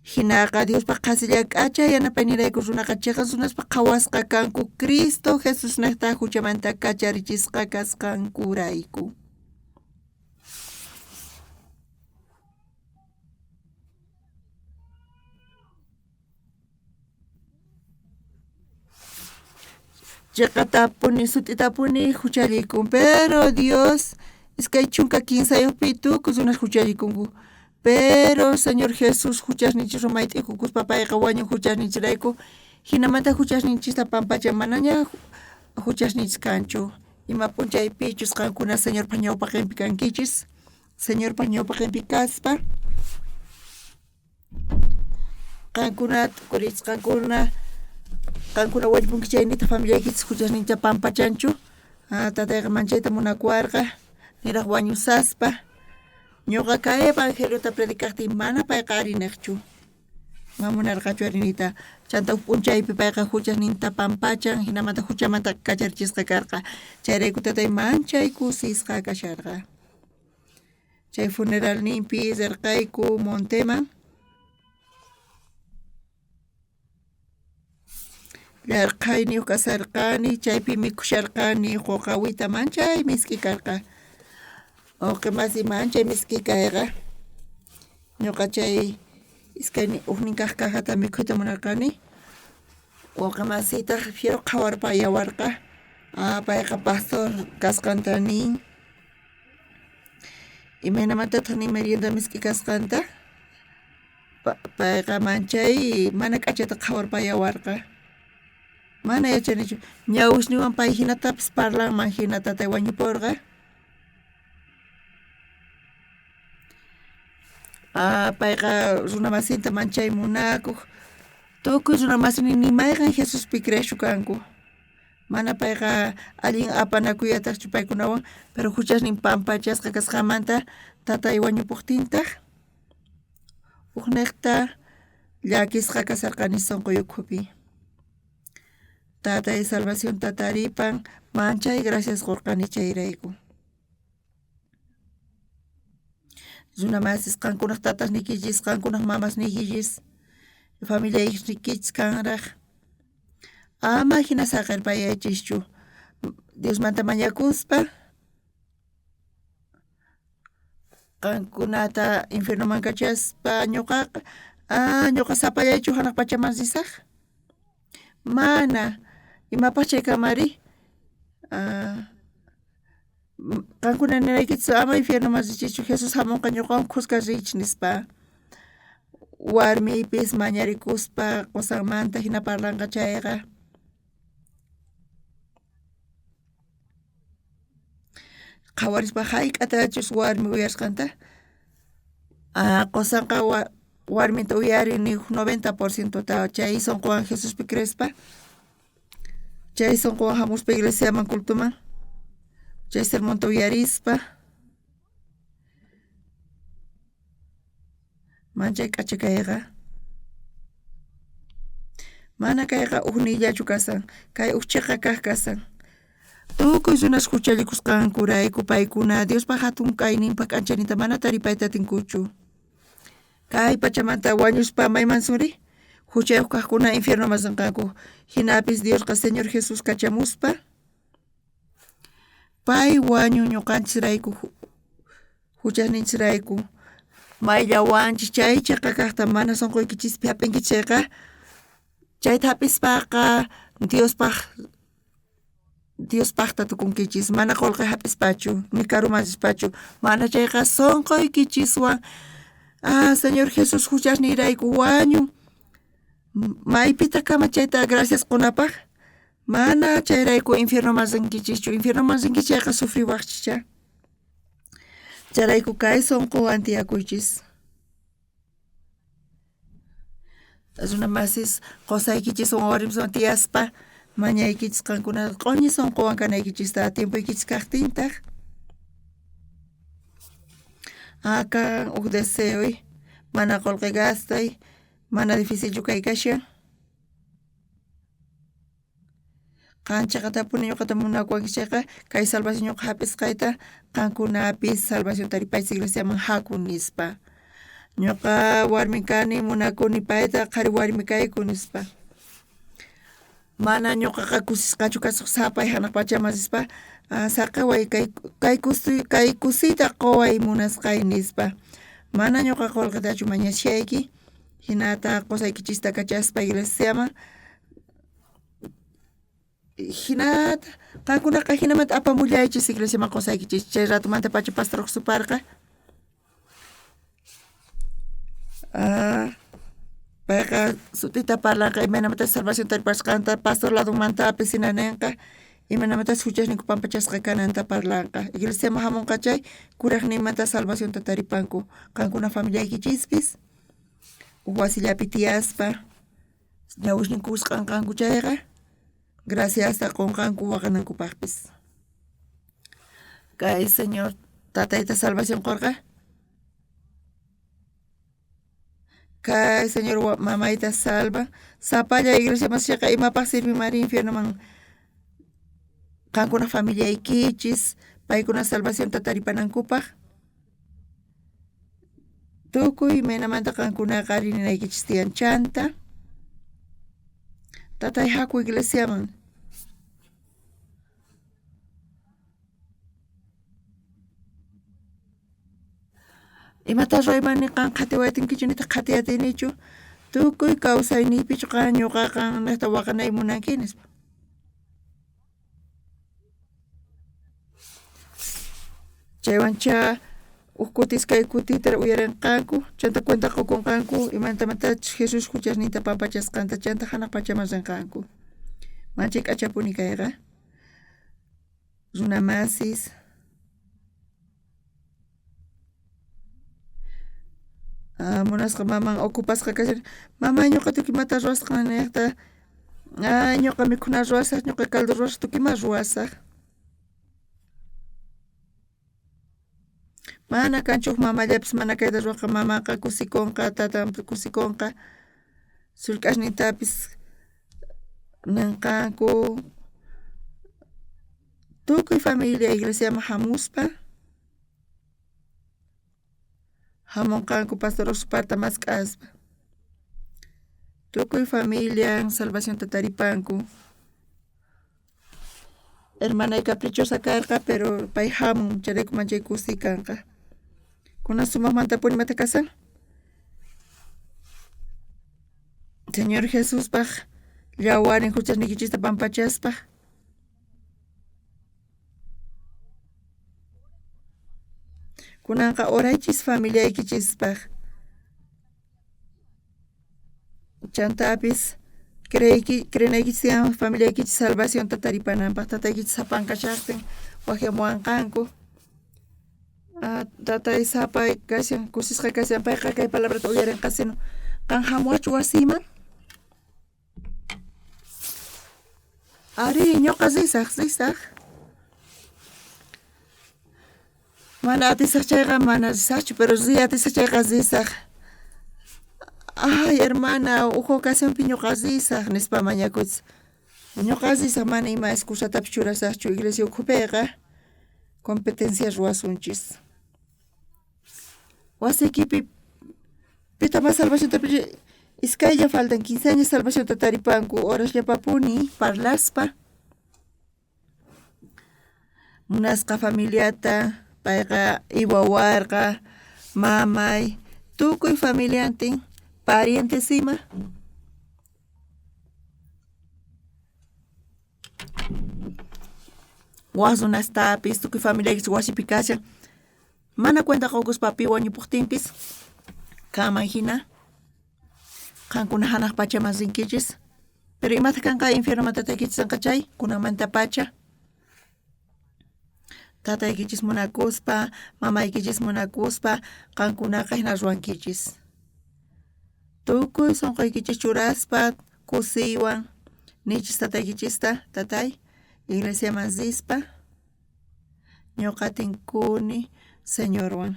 Hinaqa Diospa qasilla k'acha yanapaynirayku runaqa chiqan runaspa qhawasqa kanku Cristo Jesus niqta huchamanta kacharichisqa kasqankurayku. Chaqatapuni sutitapuni huchallikun pero Dios iskay chunka kinsayuqpi tukuy runas huchallikunku pero Señor Jesus huchasninchis rumayt'ikukuspa payqa wañuq huchasninchirayku hinamanta huchasninchista pampacha manaña huchasninchis kanchu ima punchaypichus qankuna señorpa ñawpaqinpi kankichis señorpa ñawpaqinpi kaspa qankunata tukuris qankuna wallpunki chaynita familiaykichis huchasnincha pampachanchu tatayqa manchayta munakuwarqa niraq wañusaspa ñuqa kay evangeliosta predicaqti mana payqa ariniqchu mamunarqachu arinita chanta huk p'unchaypi payqa huchasninta pampachan hinamanta huchamanta kacharichisqa karqa chayrayku tatay manchay kusisqa kasharqa chay funeralninpi rirqayku Monteman llarqayni kasarqani chaypi mikusharqani quqawita manchay misk'i karqa oqimasi manchay misk'i kayqa ñuqa chay iskayni huknin kaq kajata mikhuyta munarqani oqimasita fieru qhawarpayawarqa payqa pastor kasqanta nin imaynamantataq nin merienda misk'i kasqanta payqa manchay mana k'achata qhawarpayawarqa mana yachanichu ñawishniwan pay hinatapas parlanman hina tatay wañupurqa payqa runamasinta manchay munakuq tukuy runamasini nimayqa Jesuspi creishu kanku mana payqa allin apanakuyataqchu paykunawan pero huchasnin pampachasqa kasqamanta tatay wañupuktinta hukniqta llakisqa kasarqani sunquyukhupi tatay salvación tataripan manchay gracias qurqani chayrayku runamasis qankunaq tatasnikichis qankunaq mamasnikichis familiaykichis kanraq ama hina saqirpayaychischu Diosmanta mañakuspa qankunata infiernoman kachaspa ñuqaqa ñuqa sapallaychu hanaq pachaman risaq mana imapas chaykamari qankuna niraykichis ama infiernoman richiychu Jesus hamunqa ñuqawan kuska rich nispa warmipis mañarikuspa qusanmanta hina parlanqa chayqa qhawarispa hayk'atachus warmi uyarqanta qusanqa warminta uyarini 90% ta chay sunquwan Jesuspi creespa chay sunquwan hamuspa iglesiaman cultuman chay sermonta uyarispa manchay k'acha kayqa mana kayqa huknillachu kasan kay ukchiqa kaq kasan tukuy runas huchallikusqankurayku paykuna Diospa hatun kayninpa k'anchanita mana taripayta atinkuchu kay pachamanta wañuspa mayman suri huchayuq kaqkuna infiernoman sanqaku hinapis Diosqa Señor Jesus kachamuspa pay wañu ñuqanchirayku huchasninchirayku mayllawanchis chay chiqa kaqta mana sunquykichis hap'inkichayqa chayta hap'ispaqa Diospaqta tukunkichis mana qullqi hap'ispachu ni karumanchispachu mana chayqa sunquykichiswan Señor Jesus huchasniyrayku wañun maypita kama chayta gracias qunapaq mana chayrayku infiernoman rinkichischu infiernoman rinkichayqa sufriwaqchicha chayrayku kay sunquwan tiyakuychis runamasis qusaykichis wawaripiswan tiyaspa mañaykichis qankuna q'uñi sunquwan kanaykichista tiempuykichis kaqtintaq kan huk deseoy mana qullqi gastay mana dificilchu kay kashan qanchaqa tapuni ñuqata munakuwankichisqa kay salvación ñuqa hap'isqayta qankunapis salvación taripaychis iglesiaman hakun nispa ñuqa warmi kani munakuni payta qhari warmi kayku nispa mana ñuqaqa kusisqachu kasuq sapay hanaq pachaman rispa saqaway kay kusita quway munasqay nispa mana ñuqa qullqitachu mañashayki hinata qusaykichista kachaspa iglesiaman hinata qankunaqa hinamanta apamullaychis iglesiaman qusaykichis chay ratumanta pacha pastor suparqa payqa sutita parlanqa imanamatas salvación taripasqanta pastor ladunmantapi sinanenqa imanamatas huchasninku pampachasqa kananta parlanqa iglesiaman hamunqachay kuraqniymanta salvacionta taripanku qankuna familiaykichispis wasillapi tiyaspa ñawishninkush qanqanku chayqa graciasta qunqanku waqanankupaqpis kay señor tatayta salvación qorqa kay señor mamayta salva sapalla iglesia masyaqa imapaq sirvimari infiernoman qankuna familiaykichis paykuna salvacionta taripanankupaq tukuy imaynamanta qankunaqa rininaykichis tiyanchanta tatay haku iglesiaman imata ruwaymani qan qhatiwaytinkichu nita qhatiyatinichu tukuy kawsayniypichu qan ñuqaqa neta waqanay munanki nispa chaywancha ukutis kay kutita uyarinqanku chanta cuenta qukunqanku imantamatachus Jesus huchasninta pampachasqanta chanta hanaq pachaman rinqanku manchik k'achapuni kayqa runa masis munasqa maman ocupasqa kashan mamay ñuqa tukimata ruwasqa niqta ñuqa mikhuna ruwasaq ñuqa caldo ruwasaq tukima ruwasaq mana kanchuq mamallapas mana kayta ruwaqa mamaqa kusikunqa tataqa kusikunqa sullk'ashnintapis ninqanku tukuy familia iglesiaman hamuspa hamunqanku pastor Osparta Mask'aspa tukuy familia salvacionta taripanku hermanay caprichosa karqa pero pay hamun chayraykun manchay kusi kanqa kunan sumaqmantapuni imata kasan Señor Jesuspaq llawarin huchasnikichista pampachaspaq kunanqa oraychis familiaykichispaq chantapis creynaykichis tiyan familiaykichis salvacionta taripananpaq tataykichis sapanka shaqtin wajiamuwanqanku tatay sapay kashan kusisqa kashan payqa kay palabrata uyarinqa sino qan hamuwachus wasiman ari ñuqa sisaq mana atisaq chayqa mana risaqchu pero atisaq chayqa sisaq ay hermana huk ocasionpi ñuqa sisaq nispa mañakuchis ñuqa sisaq mana ima excusatapish churasaqchu iglesia ukhupayqa competencia ruwasunchis wasikipi pitapas salvaciontapish iskaylla faltan 15 años salvacionta taripanku horasllapapuni parlaspa munasqa familiata payqa iwawarqa mamay tukuy familiantin parientes ima wasunastapis tukuy familiaykichis wasipi kashan mana cuenta qukuspapi wañupuktinpis kaman hina qankuna hanaq pachaman rinkichis pero imata kanqa infiernomanta taykichisqa chay kunanmanta pacha tataykichis munakuspa mamaykichis munakuspa qankunaqa hina ruwankichis tukuy sunquykichis churaspa kusiwan nichis tataykichista tatay iglesiaman sispa ñuqa tinkuni señorwan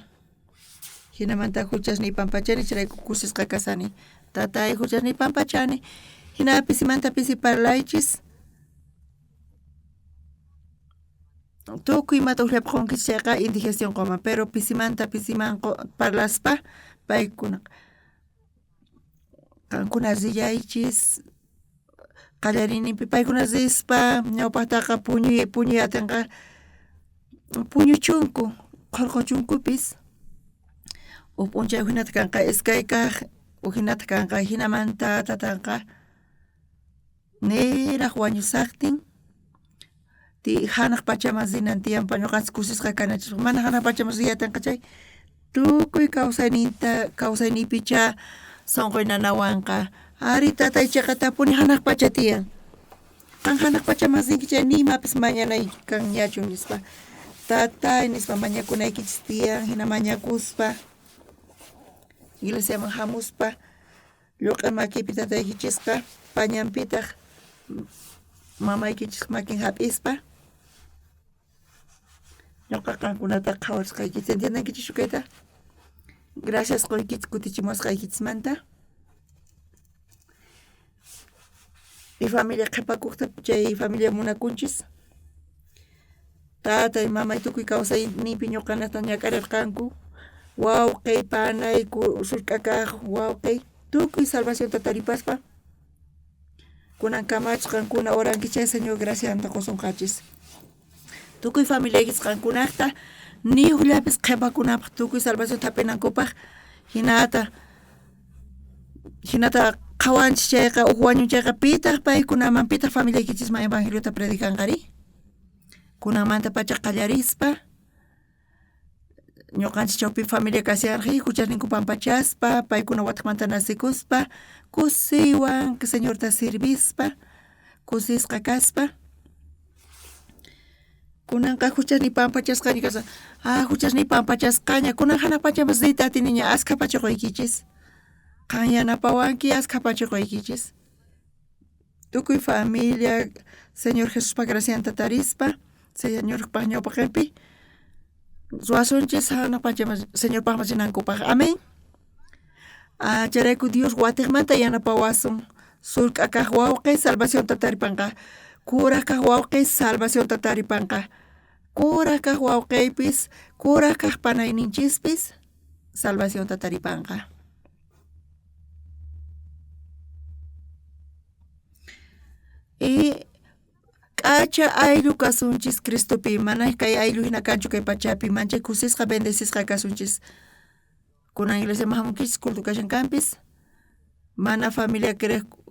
hinamanta huchasniy pampachani chayraykun kusisqa kasani tatay huchasniy pampachani hinapi imantapis parlaychis tukuy imata uqllapa qunkichis chayqa indigestión qoman pero pisimantapis iman parlaspa paykuna qankuna sillaychis qallariyninpi paykuna sispa ñawpaqtaqa puñuyatinqa puñu chunku qurqu chunkupis p'unchay hinata kanqa iskaykaq hinata kanqa hinamanta tatanqa niraq wañusaqtin ti hanaq pachaman sinan tiyanpa ñuqanchis kusisqa kanachis mana hanaq pachaman riyatinqa chay tukuy kawsayniypicha sonqoy nanawanqa ari tataychaqa tapuni hanaq pacha tiyan kan hanaq pacha masinkicha nimapis mañanay kanñachu nispa tatay nispa mañakunaykichis tiyan hina mañakuspa iglesiaman hamuspa lluq'i makipi tataykichisqa pañanpitaq mamaykichis makin hap'ispa ñuqa qankunata qhawarisqaykichis entiendankichis chukayta gracias qoykichis kutichimusqaykichismanta y familia qhipakuqta chay familia munakunchis tatay mamay tukuy kawsayninpi ñuqanata ñakarirqanku wawqi panay sullk'a kaq wawqi tukuy salvacionta taripaspa kunan kamachis qankuna orankicha Señor gracianta qusunqachis tukuy familiaykis qankunaqta niyuqllapis qhipakunapaq tukuy salvación tapinankupaq hinata qhawanchis chayqa uq wañuchayqa pitaq paykunaman pitaq familiaykichisman evangeliota predikanqari kunanmanta pacha qallarispa ñuqanchis chawpi familia kasiyanri huchasninku pampachaspa paykuna wataqmanta nasikuspa kusiywan Señorta sirvispa kusisqa kaspa kunanqa huchasni pampachasqaña kasa huchasni pampachasqaña kunan hanaq pachapas rita atiniña askha pacha qoykichis qan yanapawanki askha pacha qoykichis tukuy familia Señor Jesuspa gracianta tarispa Señorpaq ñawpaqpi ruwasunchis hanaq pachapas Señorpaqmas rinankupaq amén chayrayku Dios watiqmanta yanapawasun sullk'a kaq wawqi salvacionta taripanqa kuraq kaq wawqi salvacionta taripanqa kuraq kaq wawqiypis kuraq kaq panayninchispis salvacionta taripanqa y k'acha ayllu kasunchis Cristopi mana kay ayllu hina kanchu kay pachapi manchay kusisqa bendecishqa kasunchis kunan iglesiaman hamunkichis culto kashankanpis mana familia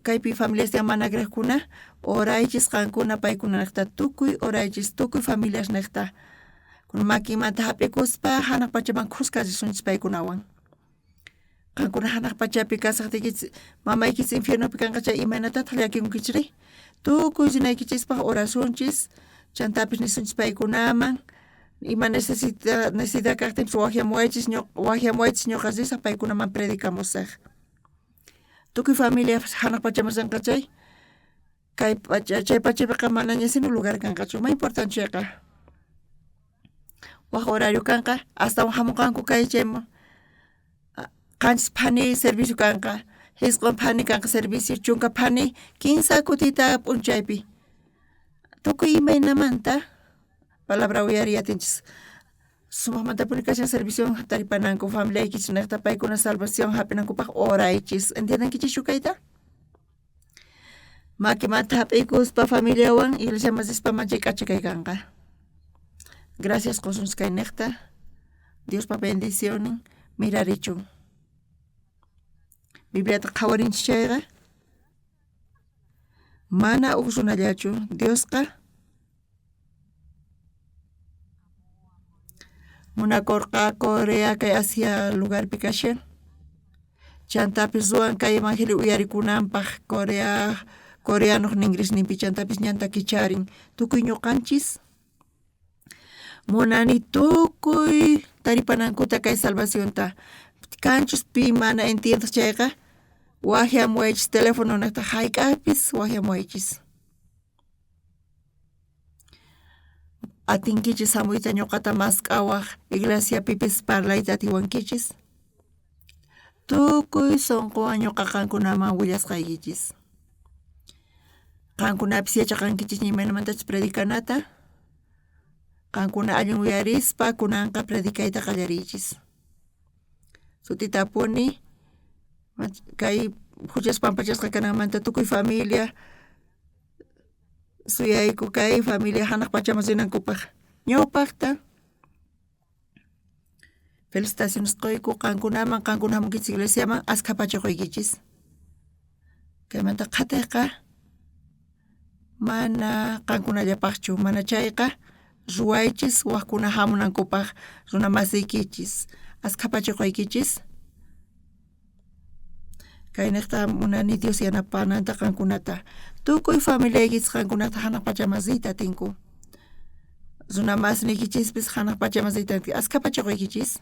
kaypi familias mana kriqkuna oraychis qankuna paykunaqta tukuy oraychis tukuy familias niqta kunan makimanta hap'ikuspa hanaq pachaman qusqarisunchis paykunawan qankuna hanaq pachapi kasaqtikichis mamaykis infiernopi kanqacha imaynatataq llakinkichiri tukuy rinaykichispa orasunchis chantapis nisunchis paykunaman ima necesidad kaqtinpis waqhamuwaychis ñuqa risaq paykunaman predicamusaq tukuy familia hanaq pachaman rinkachay kay chay pachapiqa manaña sino lugar kanqachu may importante chayqa waq horario kanqa astawan hamunqanku kay chayman qanchis phani servicio kanqa hisq'un phani kanqa servicio chunka phani kinsa kutita p'unchaypi tukuy imaynamanta palabra uyariyatinchis sumaqmanta comunicación servicio taripananku familiaykis niqta paykuna salvación hapinankupaq oraychis entiendankichis chukayta makimanta hap'iykuspa familiawan iglesiamasispa manchay k'acha kaykanqa gracias qusunchis kay niqta Diospa bendicionin mirarichun Bibliata qhawarinchis chayqa mana uq runallachu Diosqa munakurqa Corea kay Asia lugarpi kashan chantapis ruwan kay evangelio uyarikunanpaq coreano ninpi chantapis ñanta kicharin tukuy ñuqanchis munani tukuy taripanankuta kay salvacionta kanchus pi mana entiendas chayqa waqhamuwaychis teléfono niqta hayk'apis waqhamuwaychis atinkichis hamuyta ñuqata masq'awaq iglesiapipis parlayta atiwankichis tukuy sunquwan ñuqa qankunaman willasqaykichis qankunapis yachaqankichis imaynamantachis predicanata qankuna allin uyarispa kunanqa predicayta qallariychis sutitapuni kay huchas pampachasqa kananmanta tukuy familia suyayku kay familia hanaq pachaman rinankupaq ñawpaqta felicitaciones qoyku qankunaman qankuna hamunkichis iglesiaman askha pacha qoykichis kaymanta qhatiqa mana qankunallapaqchu mana chayqa ruwaychis waqkuna hamunankupaq runa masiykichis askha pacha qoykichis Kaynaqta munani Dios yanapananta qankunata tukuy familiaykichis qankunata hanaq pachamasiyta tinku. Runa masnikichispis hanaq pachamasiyta aska pachakuykichis